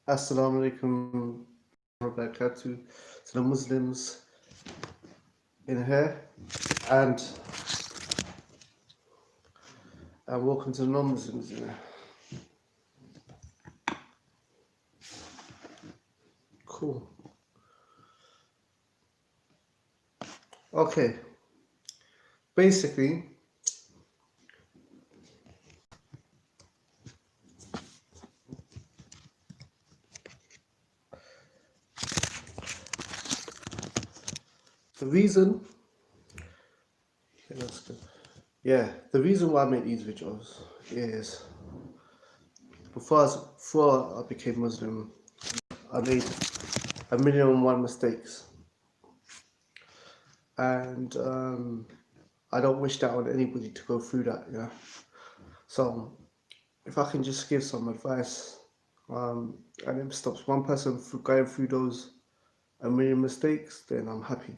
Assalamu alaikum wabarakatuh to the Muslims in here, and welcome to the non-Muslims in here. Cool. Okay. Basically, the reason, the reason why I make these videos is before I became Muslim, I made 1,000,001 mistakes, and I don't wish that on anybody to go through that. Yeah. So if I can just give some advice, and it stops one person from going through those 1,000,000 mistakes, then I'm happy.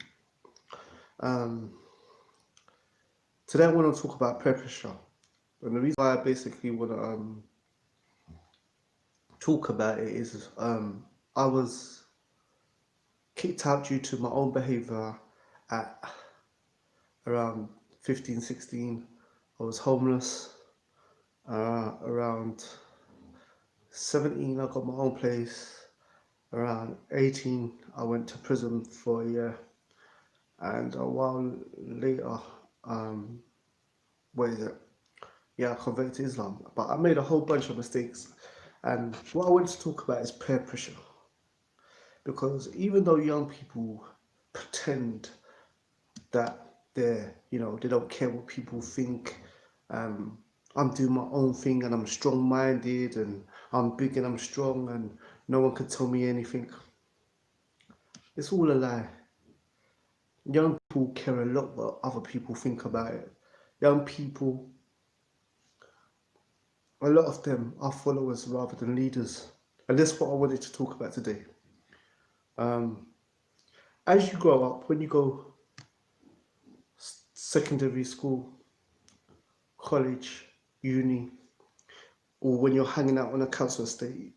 Today I want to talk about peer pressure, and the reason why I basically want to talk about it is I was kicked out due to my own behaviour at around 15, 16. I was homeless. Around 17, I got my own place. Around 18, I went to prison for a year, and a while later, I converted to Islam. But I made a whole bunch of mistakes, and what I want to talk about is peer pressure. Because even though young people pretend that they don't care what people think, I'm doing my own thing and I'm strong-minded and I'm big and I'm strong and no one can tell me anything. It's all a lie. Young people care a lot what other people think about it. Young people, a lot of them are followers rather than leaders. And that's what I wanted to talk about today. As you grow up, when you go secondary school, college, uni, or when you're hanging out on a council estate,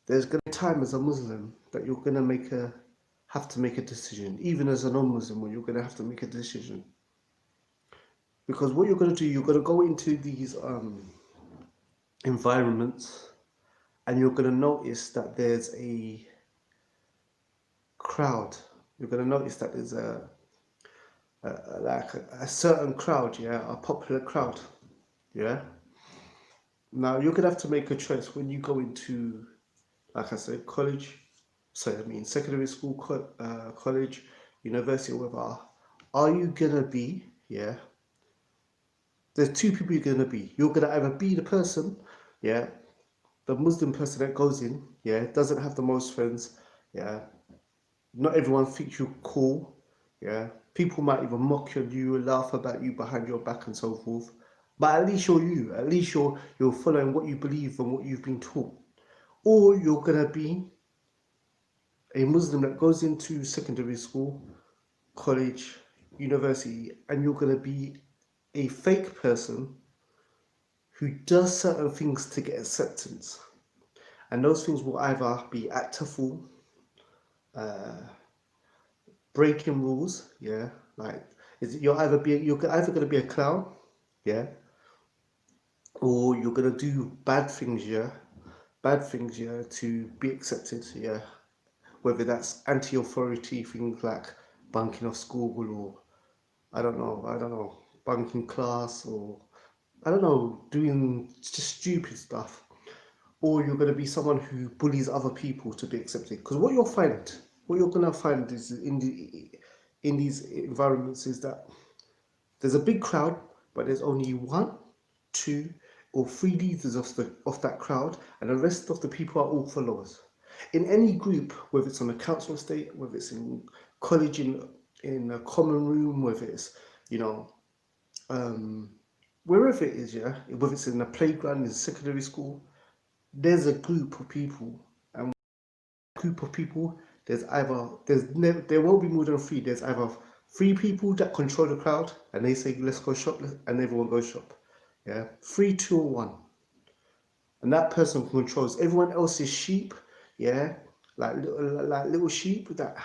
there's going to be time as a Muslim that you're going to have to make a decision. Even as a non-Muslim, you're going to have to make a decision. Because what you're going to do, you're going to go into these environments and you're going to notice that there's a crowd. You're going to notice that there's a certain crowd, a popular crowd, Now you're going to have to make a choice when you go into, like I said, secondary school, college, university, or whatever. Are you going to be, there's two people you're going to be. You're going to either be the person, the Muslim person that goes in, doesn't have the most friends, not everyone thinks you're cool, people might even mock you, laugh about you behind your back and so forth, but at least you're you, at least you're following what you believe and what you've been taught. Or you're going to be a Muslim that goes into secondary school, college, university, and you're going to be a fake person who does certain things to get acceptance. And those things will either be act a fool, breaking rules, you're either going to be a clown, or you're going to do bad things, to be accepted, whether that's anti-authority things like bunking off school, or I don't know, bunking class, or I don't know, doing just stupid stuff. Or you're going to be someone who bullies other people to be accepted. Because what you're going to find is in these environments is that there's a big crowd, but there's only 1, 2, or 3 leaders of that crowd, and the rest of the people are all followers. In any group, whether it's on a council estate, whether it's in college, in a common room, whether it's wherever it is, whether it's in a playground, in secondary school, there's a group of people, and there won't be more than 3. There's either 3 people that control the crowd and they say let's go shop, and everyone goes shop, 3, 2, or 1, and that person controls. Everyone else is sheep. yeah, like little sheep that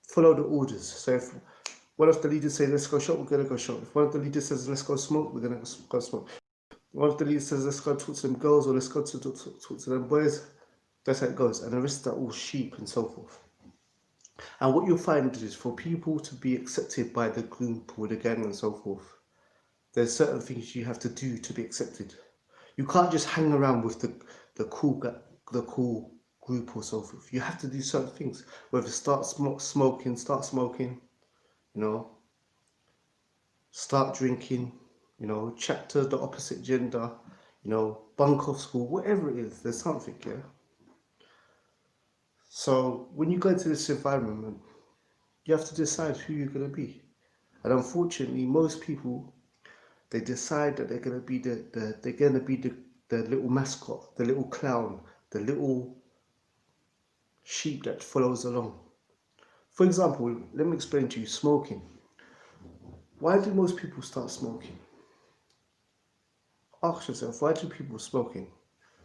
follow the orders. So if one of the leaders say let's go shop, we're gonna go shop. If one of the leaders says let's go smoke, we're gonna go smoke. One of the leaders says let's go talk to them girls or let's go to talk to them boys. That's how it goes, and the rest are all sheep and so forth. And what you'll find is for people to be accepted by the group or the gang and so forth, there's certain things you have to do to be accepted. You can't just hang around with the cool the cool group or so forth. You have to do certain things. Whether start smoking, you know, start drinking, you know, chat to the opposite gender, you know, bunk off school, whatever it is, there's something, yeah. So when you go into this environment, you have to decide who you're gonna be. And unfortunately, most people they decide that they're gonna be the little mascot, the little clown, the little sheep that follows along. For example, let me explain to you smoking. Why do most people start smoking? Ask yourself, why do people smoking?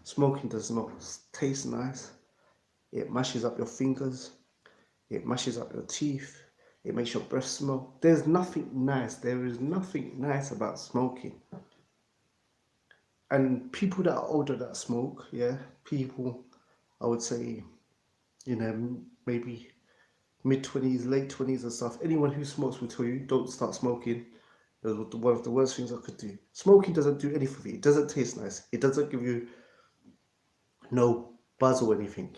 Smoking does not taste nice. It mashes up your fingers. It mashes up your teeth. It makes your breath smell. There's nothing nice. There is nothing nice about smoking. And people that are older that smoke, yeah, people, I would say, you know, maybe mid-20s, late 20s and stuff. Anyone who smokes will tell you, don't start smoking. It was one of the worst things I could do. Smoking doesn't do anything for you. It doesn't taste nice. It doesn't give you no buzz or anything.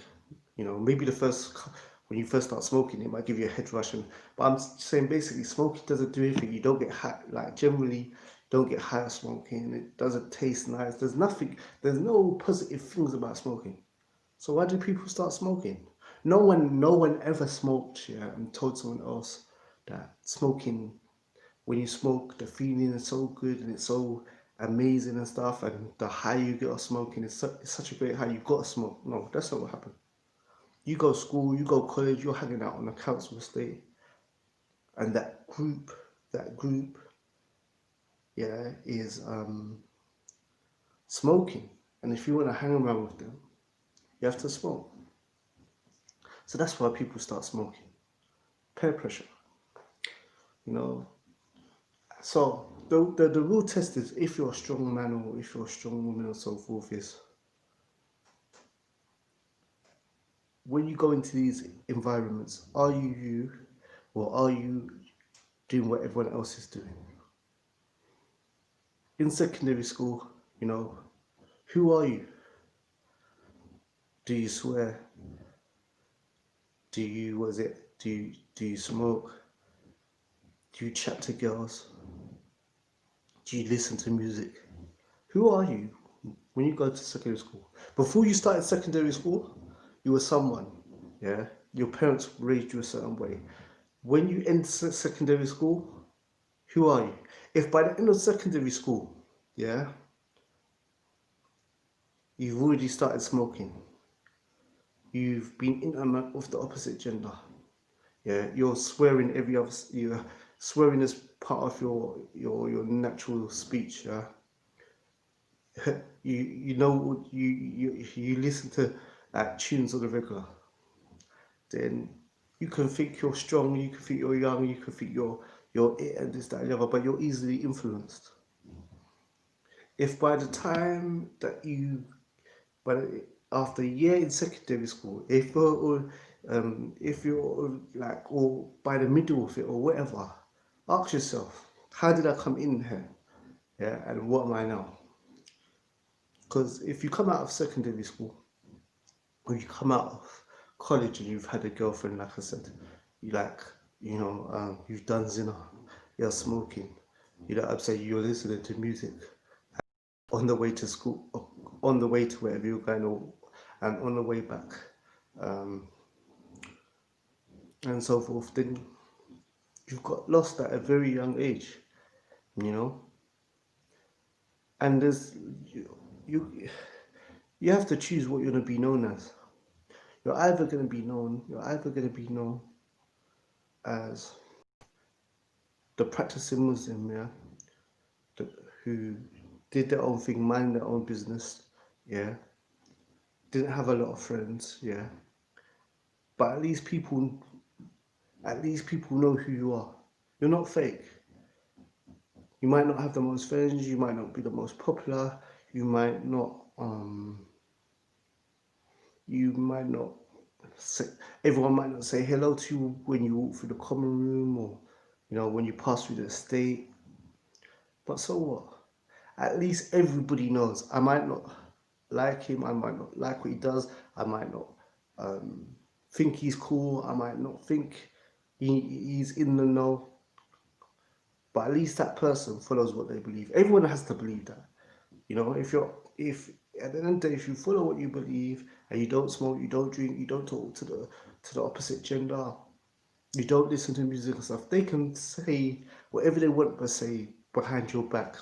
You know, maybe when you first start smoking, it might give you a head rush. But I'm saying basically, smoking doesn't do anything. You don't get high. Like generally, don't get high smoking. It doesn't taste nice. There's nothing. There's no positive things about smoking. So why do people start smoking? No one ever smoked, yeah, and told someone else that smoking, when you smoke, the feeling is so good and it's so amazing and stuff, and the high you get off smoking is it's such a great high. You gotta smoke. No, that's not what happened. You go school, you go college, you're hanging out on the council estate, and that group, yeah, is smoking. And if you want to hang around with them, you have to smoke. So that's why people start smoking. Peer pressure, you know. So the real test is if you're a strong man or if you're a strong woman or so forth is when you go into these environments, are you you or are you doing what everyone else is doing? In secondary school, you know, who are you? Do you swear? Do you smoke? Do you chat to girls? Do you listen to music? Who are you when you go to secondary school? Before you started secondary school, you were someone, yeah? Your parents raised you a certain way. When you enter secondary school, who are you? If by the end of secondary school, yeah, you've already started smoking, you've been intimate with the opposite gender, yeah, you're swearing as part of your natural speech, yeah. You know you listen to tunes on the regular, then you can think you're strong, you can think you're young, you can think you're it and this, that, and the other, but you're easily influenced. If by the time that but after a year in secondary school, if you're like, or by the middle of it or whatever, ask yourself, how did I come in here? Yeah, and what am I now? Because if you come out of secondary school, or you come out of college and you've had a girlfriend, like I said, you like, you've done zina, you're smoking, you know what I'm saying, you're listening to music on the way to school, on the way to wherever you're going, and on the way back, um, and so forth, then you've got lost at a very young age, you know. And you, you have to choose what you're going to be known as. You're either going to be known as the practicing Muslim, yeah, who did their own thing, mind their own business, yeah, didn't have a lot of friends, yeah. But at least people know who you are. You're not fake. You might not have the most friends, you might not be the most popular, you might not you might not say, everyone might not say hello to you when you walk through the common room, or when you pass through the estate. But so what? At least everybody knows. I might not like him, I might not like what he does, I might not think he's cool, I might not think he's in the know, but at least that person follows what they believe. Everyone has to believe that. If at the end of the day, if you follow what you believe and you don't smoke, you don't drink, you don't talk to the opposite gender, you don't listen to music and stuff, they can say whatever they want to say behind your back.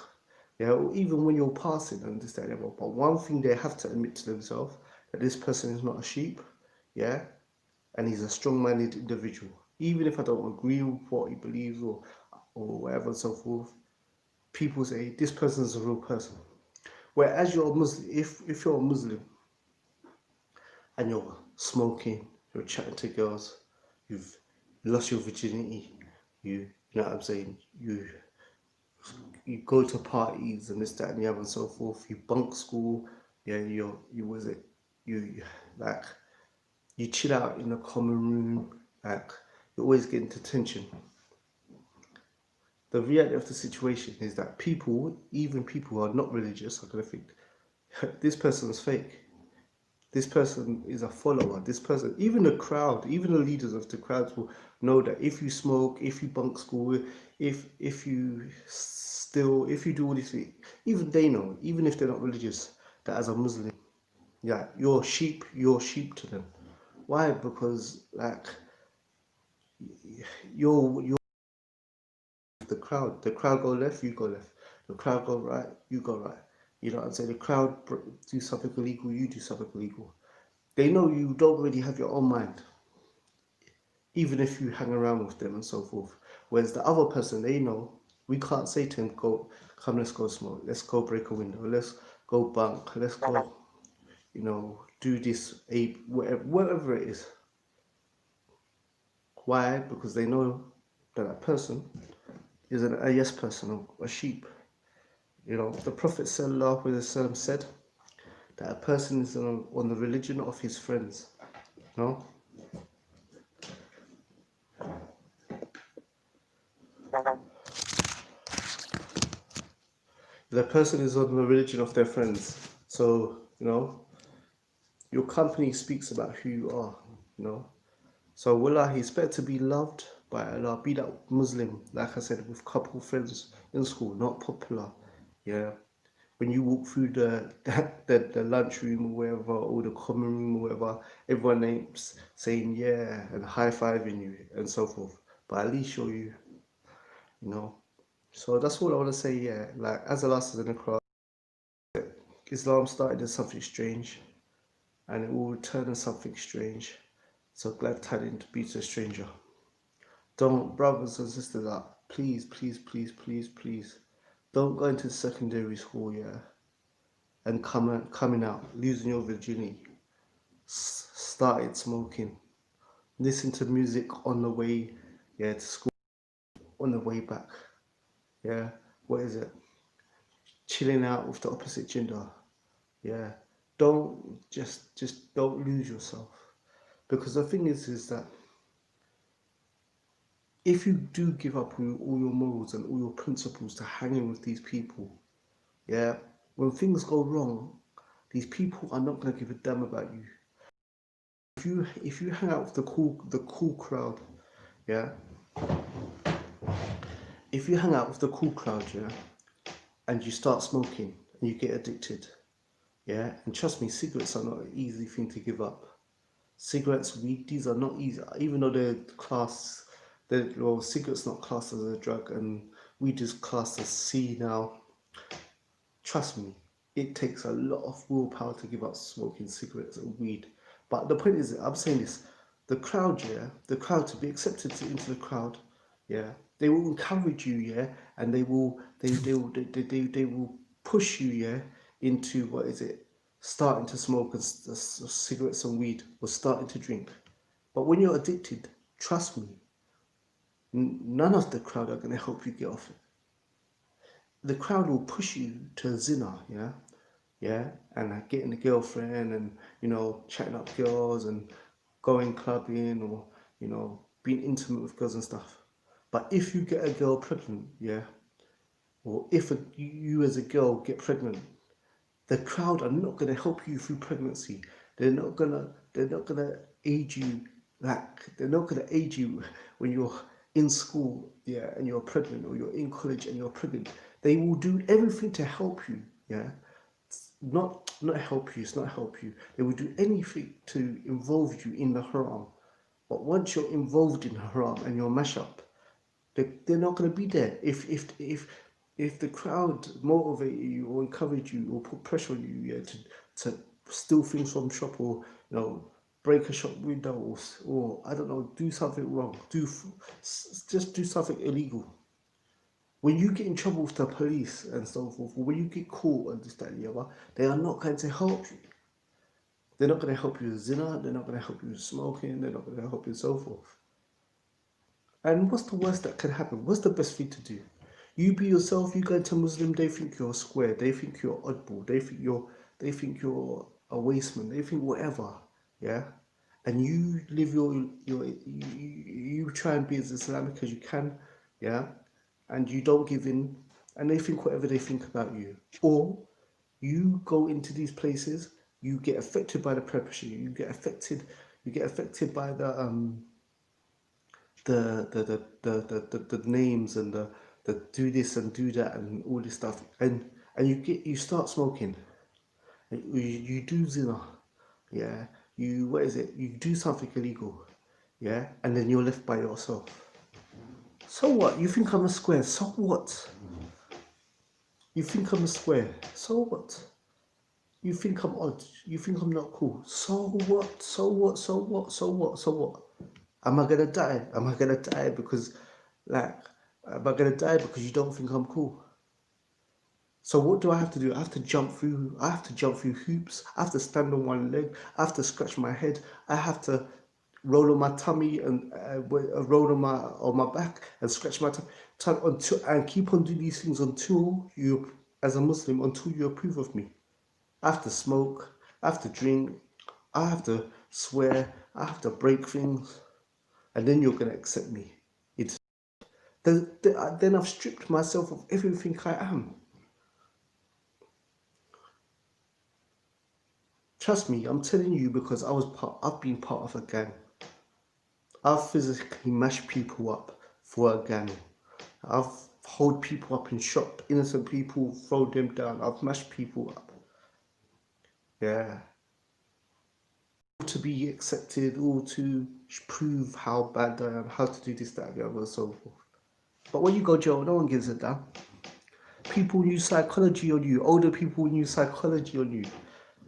Yeah, or even when you're passing and this, that, and the other. But one thing they have to admit to themselves, that this person is not a sheep, yeah, and he's a strong-minded individual. Even if I don't agree with what he believes or whatever and so forth, people say this person is a real person. Whereas you're a Muslim, if you're a Muslim and you're smoking, you're chatting to girls, you've lost your virginity, you know what I'm saying, you go to parties and this, that, and the other and so forth. You bunk school, yeah. You was it, you like you chill out in a common room, like you're always getting detention. The reality of the situation is that even people who are not religious, are gonna think this person's fake. This person is a follower. This person, even the crowd, even the leaders of the crowds will know that if you smoke, if you bunk school, if you steal, if you do all these things, even they know, even if they're not religious, that as a Muslim, yeah, you're sheep to them. Why? Because like you're the crowd go left, you go left, the crowd go right, you go right. You know what I'm saying? The crowd do something illegal, you do something illegal. They know you don't really have your own mind, even if you hang around with them and so forth. Whereas the other person, they know we can't say to him, "Go, come, let's go smoke, let's go break a window, let's go bunk, let's go, do this, whatever it is." Why? Because they know that that person is a yes person, or a sheep. The Prophet sallallahu alaihi wasallam said that a person is on the religion of his friends. No. The person is on the religion of their friends. So, your company speaks about who you are. So, wallah, he's better to be loved by Allah, be that Muslim, like I said, with couple friends in school, not popular. Yeah. When you walk through the lunchroom or wherever, or the common room or whatever, everyone names saying yeah and high-fiving you and so forth. But at least you're you. So that's all I want to say, yeah. Like, as Allah says in the Quran, Islam started as something strange and it will return as something strange. So glad tidings to be to a stranger. Don't, brothers and sisters, please, please, please, please, please, don't go into secondary school, yeah, and coming out, losing your virginity, started smoking, listen to music on the way, yeah, to school, on the way back, yeah, what is it? Chilling out with the opposite gender, yeah. Don't just don't lose yourself, because the thing is that if you do give up all your morals and all your principles to hanging with these people, yeah, when things go wrong, these people are not going to give a damn about you. If you hang out with the cool crowd, yeah, if you hang out with the cool crowd, yeah, and you start smoking and you get addicted, yeah, and trust me, cigarettes are not an easy thing to give up. Cigarettes, weed, these are not easy, even though cigarettes not classed as a drug and weed is classed as C now. Trust me, it takes a lot of willpower to give up smoking cigarettes and weed. But the point is, I'm saying this, the crowd, yeah, the crowd, to be accepted into the crowd, yeah, they will encourage you, yeah, and they will push you, yeah, into, what is it? starting to smoke cigarettes and weed, or starting to drink. But when you're addicted, trust me, none of the crowd are going to help you get off it. The crowd will push you to zina, yeah, and getting a girlfriend and, chatting up girls and going clubbing, or, being intimate with girls and stuff. But if you get a girl pregnant, yeah, or if you as a girl get pregnant, the crowd are not going to help you through pregnancy. They're not gonna aid you, they're not gonna aid you when you're in school, yeah, and you're pregnant, or you're in college and you're pregnant. They will do everything to help you, yeah. Not help you, it's not help you. They will do anything to involve you in the haram. But once you're involved in haram and you're mash up, they're not going to be there. If the crowd motivate you or encourage you or put pressure on you, yeah, to steal things from shop, or, break a shop window, or I don't know, do something wrong, just do something illegal. When you get in trouble with the police and so forth, or when you get caught and this, that, and the other, they are not going to help you. They're not going to help you with zina. They're not going to help you with smoking. They're not going to help you and so forth. And what's the worst that can happen? What's the best thing to do? You be yourself. You go into Muslim. They think you're square. They think you're oddball. They think you're a wasteman. They think whatever. Yeah. And you live you try and be as Islamic as you can. Yeah. And you don't give in. And they think whatever they think about you. Or you go into these places. You get affected by the pressure. You get affected. You get affected by the names and the do this and do that and all this stuff, and you start smoking, you do zina, yeah, what is it, you do something illegal, yeah, and then you're left by yourself. So what? You think I'm a square? So what? You think I'm a square? So what? You think I'm odd? You think I'm not cool? So what? So what? So what? So what? So what? Am I gonna die? Am I gonna die because, like, am I gonna die because you don't think I'm cool? So what do I have to do? I have to jump through. I have to jump through hoops. I have to stand on one leg. I have to scratch my head. I have to roll on my tummy and roll on my back and scratch my tummy until, and keep on doing these things until you, as a Muslim, until you approve of me. I have to smoke. I have to drink. I have to swear. I have to break things, and then you're gonna accept me. Then I've stripped myself of everything I am. Trust me, I'm telling you, because I've been part of a gang. I've physically mashed people up for a gang. I've hold people up in shop, innocent people, throw them down. I've mashed people up. Yeah. To be accepted, or to prove how bad I am, how to do this, that, and the other, and so forth. But when you go jail, no one gives a damn. People use psychology on you. Older people use psychology on you,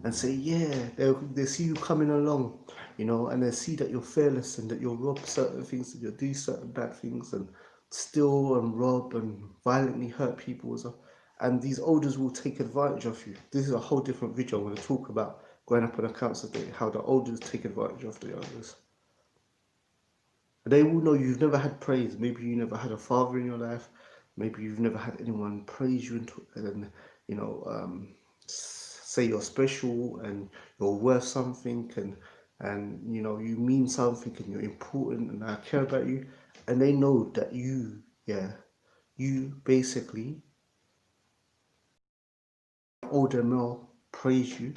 and say, yeah, they see you coming along, and they see that you're fearless and that you'll rob certain things, and you'll do certain bad things, and steal and rob and violently hurt people as well. And these elders will take advantage of you. This is a whole different video. I'm going to talk about going up on a council day, how the elders take advantage of the elders. They will know you've never had praise. Maybe you never had a father in your life. Maybe you've never had anyone praise you and say you're special and you're worth something, and you mean something and you're important and I care about you. And they know that you basically, older male praise you,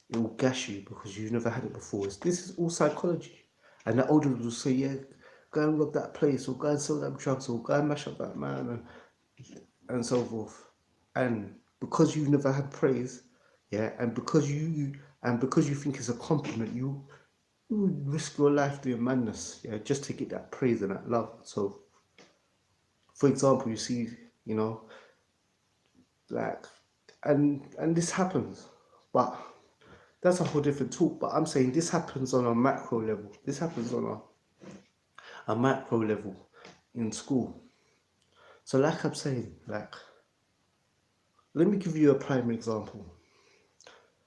it will gas you because you've never had it before. This is all psychology. And the older will say, yeah, go and rob that place, or go and sell them drugs, or go and mash up that man, and so forth. And because you've never had praise, yeah, and because you think it's a compliment, you would risk your life doing madness, yeah, just to get that praise and that love. So, for example, you see, like, and this happens, but that's a whole different talk. But I'm saying this happens on a macro level. This happens on a macro level in school. So, like I'm saying, like, let me give you a prime example.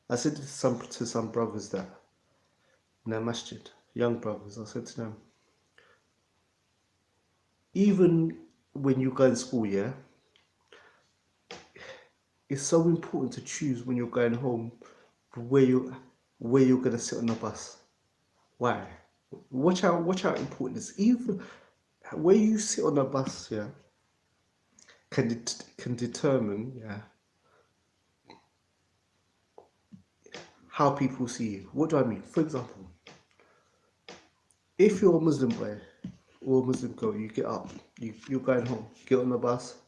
I said to some brothers that in their masjid, young brothers, I said to them, even when you go to school, yeah, it's so important to choose when you're going home where you're gonna sit on the bus. Why? Watch how important this. Even where you sit on the bus, yeah, can determine, yeah, how people see you. What do I mean? For example, if you're a Muslim boy or a Muslim girl, you get up, you're going home, get on the bus,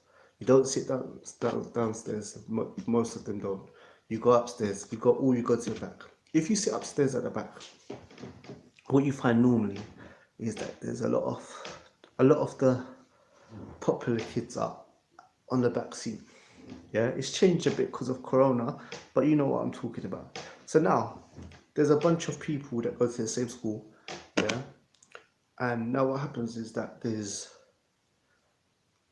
you don't sit downstairs, most of them don't. You go upstairs, you go to the back. If you sit upstairs at the back, what you find normally is that there's a lot of the popular kids are on the back seat. Yeah, it's changed a bit because of Corona, but you know what I'm talking about. So now there's a bunch of people that go to the same school, yeah, and now what happens is that there's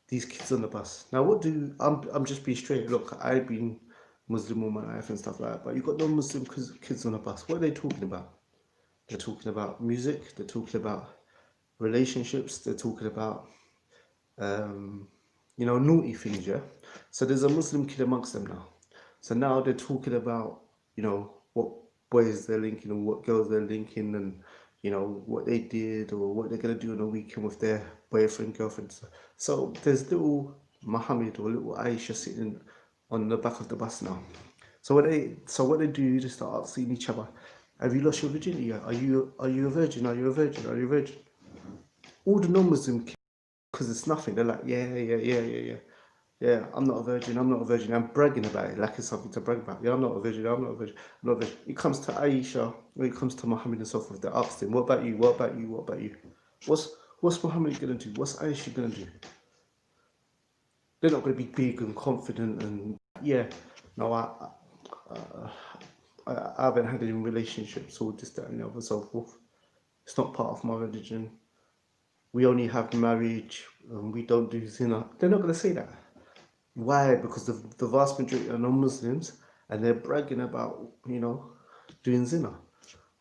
these kids on the bus. Now I'm just being straight. Look, I've been Muslim all my life and stuff like that, but you got non-Muslim kids on the bus. What are they talking about? They're talking about music. They're talking about relationships. They're talking about naughty things, yeah. So there's a Muslim kid amongst them now. So now they're talking about, what boys they're linking and what girls they're linking, and what they did or what they're gonna do on the weekend with their boyfriend, girlfriend. So there's little Muhammad or little Aisha sitting on the back of the bus now. So what they do, they start asking each other, "Have you lost your virginity? Are you a virgin? Are you a virgin? Are you a virgin?" All the non-Muslim kids, because it's nothing. They're like, yeah, yeah, yeah, yeah, yeah. Yeah, I'm not a virgin, I'm not a virgin. I'm bragging about it like it's something to brag about. Yeah, I'm not a virgin, I'm not a virgin, I'm not a virgin. It comes to Aisha, when it comes to Muhammad and so forth, they asked him, what about you, what about you, what about you? What's Muhammad going to do? What's Aisha going to do? They're not going to be big and confident and, yeah, no, I haven't had any relationships or this, that and the other, so forth. It's not part of my religion. We only have marriage, and we don't do zina. They're not going to say that. Why? Because the vast majority are non-Muslims and they're bragging about, doing zina.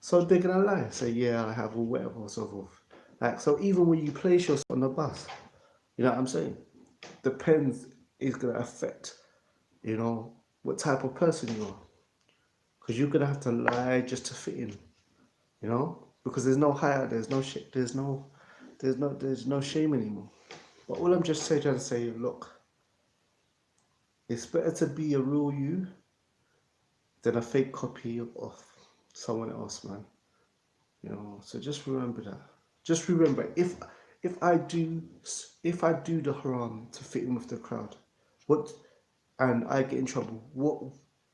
So they're going to lie, say, yeah, I have, or whatever, or so forth. Like, so even when you place yourself on the bus, you know what I'm saying? The pens is going to affect, what type of person you are. Because you're going to have to lie just to fit in, because there's no higher, there's no shame anymore. But all I'm just trying to say, look, it's better to be a real you than a fake copy of someone else, man. So just remember that. Just remember, if I do the haram to fit in with the crowd, what, and I get in trouble, what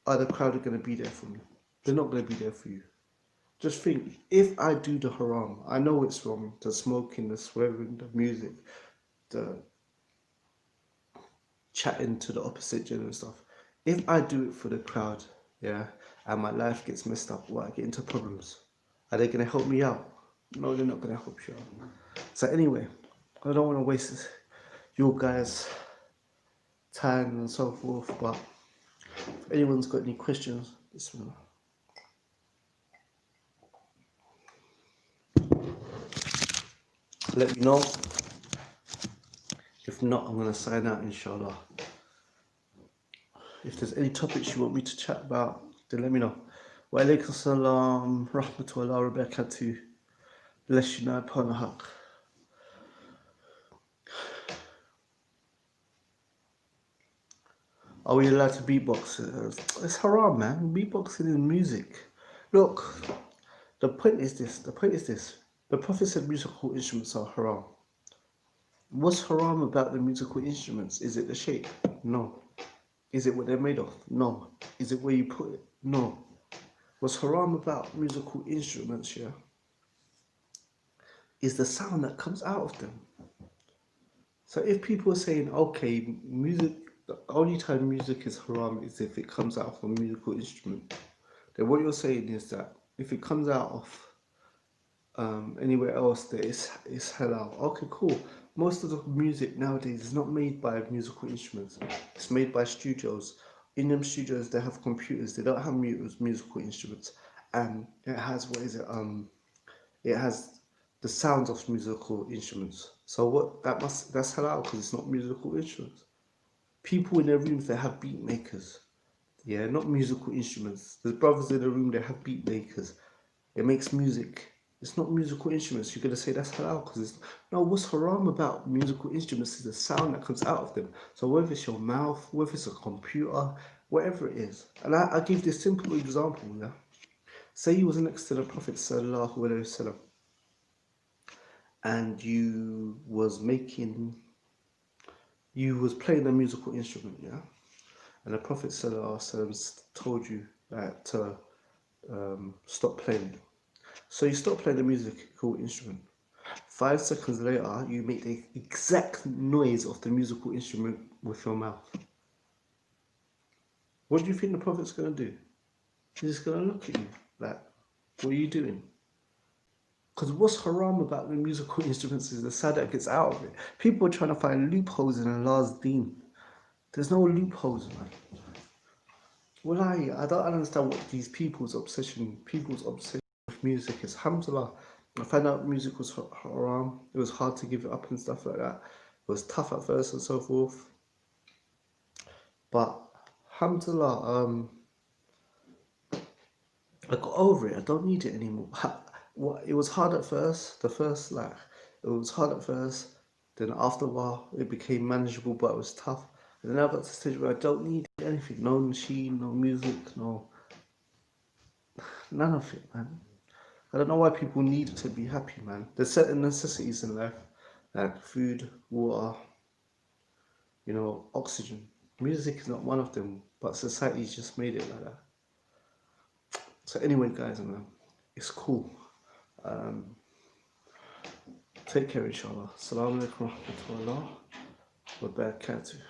are the crowd going to be there for me? They're not going to be there for you. Just think, if I do the haram, I know it's wrong, the smoking, the swearing, the music, the chatting to the opposite gender and stuff. If I do it for the crowd, yeah, and my life gets messed up, or I get into problems, are they going to help me out? No, they're not going to help you out. So anyway, I don't want to waste your guys' time and so forth, but if anyone's got any questions, this one. Let me know. If not, I'm going to sign out, inshallah. If there's any topics you want me to chat about, then let me know. Wa alaikum salam, rahmatullahi wa barakatuh. Bless you now upon the haq. Are we allowed to beatbox? It's haram, man. Beatboxing is music. Look, the point is this. The Prophet said musical instruments are haram. What's haram about the musical instruments? Is it the shape? No. Is it what they're made of? No. Is it where you put it? No. What's haram about musical instruments, yeah, is the sound that comes out of them. So if people are saying, okay, music, the only time music is haram is if it comes out of a musical instrument, then what you're saying is that if it comes out of anywhere else, that it's halal. Okay, cool. Most of the music nowadays is not made by musical instruments. It's made by studios in them studios they have computers. They don't have musical instruments, and it has what is it? It has the sounds of musical instruments. So what that's halal because it's not musical instruments. People in their rooms they have beat makers. Yeah, not musical instruments. There's brothers in the room they have beat makers. It makes music. It's not musical instruments. You're gonna say that's halal because it's no. What's haram about musical instruments is the sound that comes out of them. So whether it's your mouth, whether it's a computer, whatever it is. And I give this simple example. Yeah, say you was next to the Prophet sallallahu alaihi wasallam, and you was playing a musical instrument. Yeah, and the Prophet sallallahu alaihi wasallam told you that to stop playing. So you stop playing the musical instrument. 5 seconds later, you make the exact noise of the musical instrument with your mouth. What do you think the Prophet's going to do? He's just going to look at you like, what are you doing? Because what's haram about the musical instruments is the sound that gets out of it. People are trying to find loopholes in Allah's deen. There's no loopholes, man. Well, I don't understand what these people's obsession with music is. Alhamdulillah, I found out music was haram. It was hard to give it up and stuff like that. It was tough at first and so forth. But alhamdulillah, I got over it. I don't need it anymore. It was hard at first. It was hard at first. Then after a while, it became manageable, but it was tough. And then I got to the stage where I don't need anything. No machine, no music, none of it, man. I don't know why people need to be happy, man. There's certain necessities in life, like food, water, oxygen. Music is not one of them, but society's just made it like that. So anyway, guys, man, it's cool. Take care, inshallah. Assalamu alaikum wa rahmatullah wa barakatuh.